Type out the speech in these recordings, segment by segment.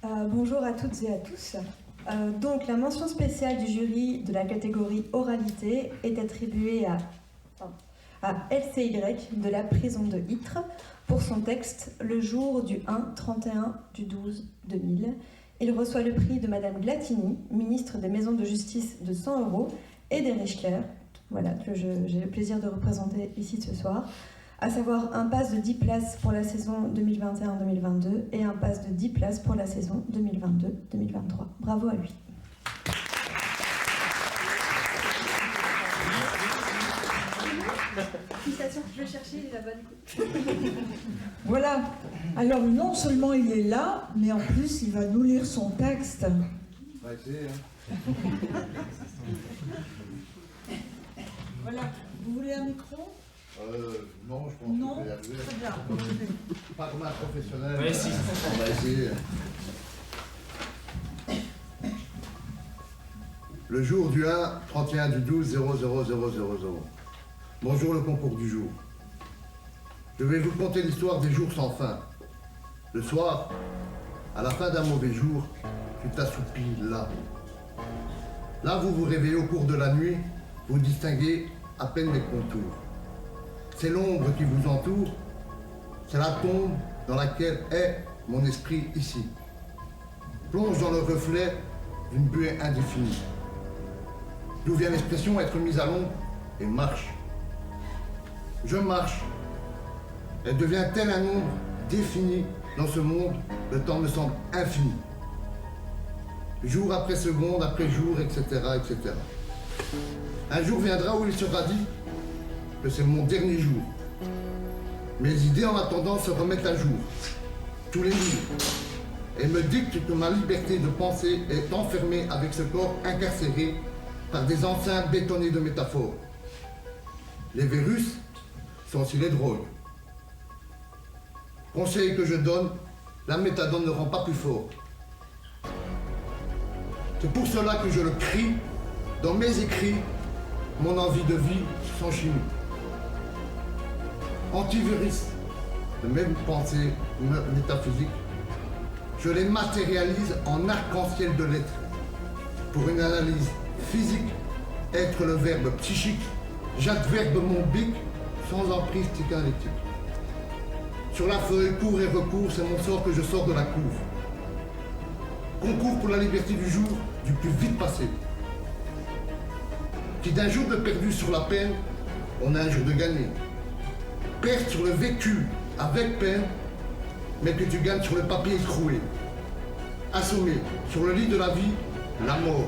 Bonjour à toutes et à tous. Donc la mention spéciale du jury de la catégorie oralité est attribuée à LCY de la prison de Ytre pour son texte Le jour du 1-31-12-2000. Il reçoit le prix de Madame Glatini, ministre des Maisons de Justice de 100 € et des Richler, voilà, que j'ai le plaisir de représenter ici ce soir, à savoir un pass de 10 places pour la saison 2021-2022 et un pass de 10 places pour la saison 2022-2023. Bravo à lui. Je vais chercher, il est là-bas du coup. Voilà. Alors non seulement il est là, mais en plus il va nous lire son texte. On va essayer, hein. Voilà. Vous voulez un micro ? Non, je pense non, que je vais y arriver. Très bien. Pas comme un professionnel. Oui, si. On va essayer. Le jour du 1-31-12-000000. Bonjour le concours du jour. Je vais vous conter l'histoire des jours sans fin. Le soir, à la fin d'un mauvais jour, tu t'assoupis là. Là, vous vous réveillez au cours de la nuit, vous distinguez à peine les contours. C'est l'ombre qui vous entoure, c'est la tombe dans laquelle est mon esprit ici. Plonge dans le reflet d'une buée indéfinie. D'où vient l'expression être mise à l'ombre et marche. Je marche. Elle devient tel un nombre défini dans ce monde, le temps me semble infini. Jour après seconde, après jour, etc., etc. Un jour viendra où il sera dit que c'est mon dernier jour. Mes idées en attendant se remettent à jour, tous les jours, et me dictent que ma liberté de penser est enfermée avec ce corps incarcéré par des enceintes bétonnées de métaphores. Les virus sont aussi les drogues. Conseil que je donne, la méthadone ne rend pas plus fort. C'est pour cela que je le crie dans mes écrits, mon envie de vie sans chimie. Antivirus de mes pensées métaphysiques, je les matérialise en arc-en-ciel de lettres. Pour une analyse physique, être le verbe psychique, j'adverbe mon bic sans emprise psychanalytique. Sur la feuille, cours et recours, c'est mon sort que je sors de la cour. Concours pour la liberté du jour, du plus vite passé. Qui d'un jour de perdu sur la peine, on a un jour de gagné. Perte sur le vécu avec peine, mais que tu gagnes sur le papier écroué. Assommé sur le lit de la vie, la mort.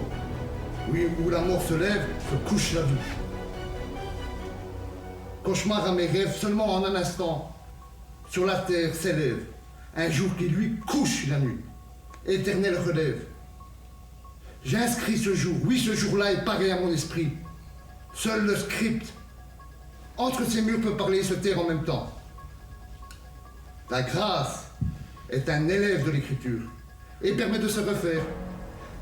Oui, où la mort se lève, se couche la vie. Cauchemar à mes rêves seulement en un instant. Sur la terre s'élève un jour qui lui couche la nuit. Éternel relève. J'inscris ce jour, oui ce jour-là est pareil à mon esprit. Seul le script entre ces murs peut parler et se taire en même temps. La grâce est un élève de l'écriture et permet de se refaire.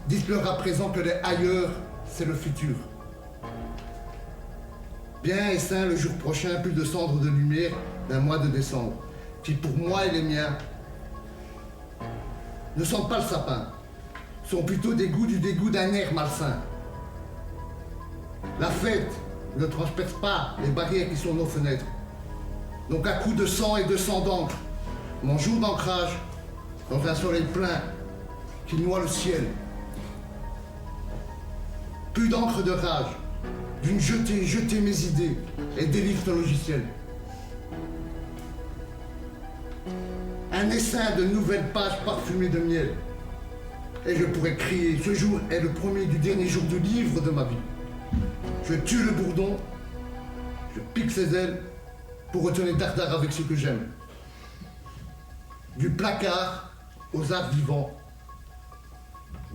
Dites-leur à présent que les ailleurs, c'est le futur. Bien et saint le jour prochain, plus de cendres de lumière d'un mois de décembre, qui pour moi et les miens ne sentent pas le sapin, sont plutôt des goûts du dégoût d'un air malsain. La fête ne transperce pas les barrières qui sont nos fenêtres. Donc à coups de sang et de sang d'encre, mon jour d'ancrage dans un soleil plein qui noie le ciel. Plus d'encre de rage, d'une jeter mes idées et délivre ton logiciel. Un essaim de nouvelles pages parfumées de miel. Et je pourrais crier, ce jour est le premier du dernier jour du livre de ma vie. Je tue le bourdon, je pique ses ailes pour retourner dardard avec ce que j'aime. Du placard aux arts vivants.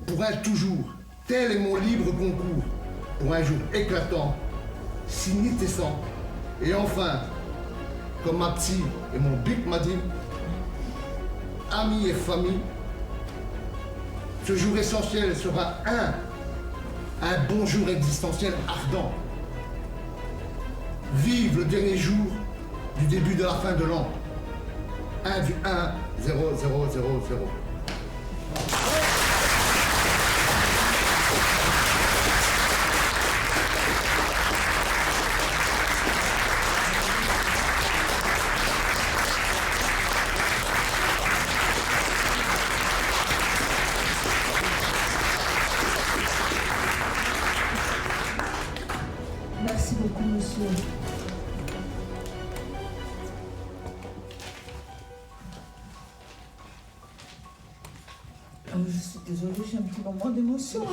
Pour un toujours, tel est mon libre concours. Pour un jour éclatant, si nitessant. Et enfin, comme ma psy et mon bic m'a dit, amis et famille, ce jour essentiel sera un bon jour existentiel ardent. Vive le dernier jour du début de la fin de l'an. 1 du 1, 0, 0, 0, 0. Merci beaucoup, monsieur. Je suis désolée, j'ai un petit moment d'émotion.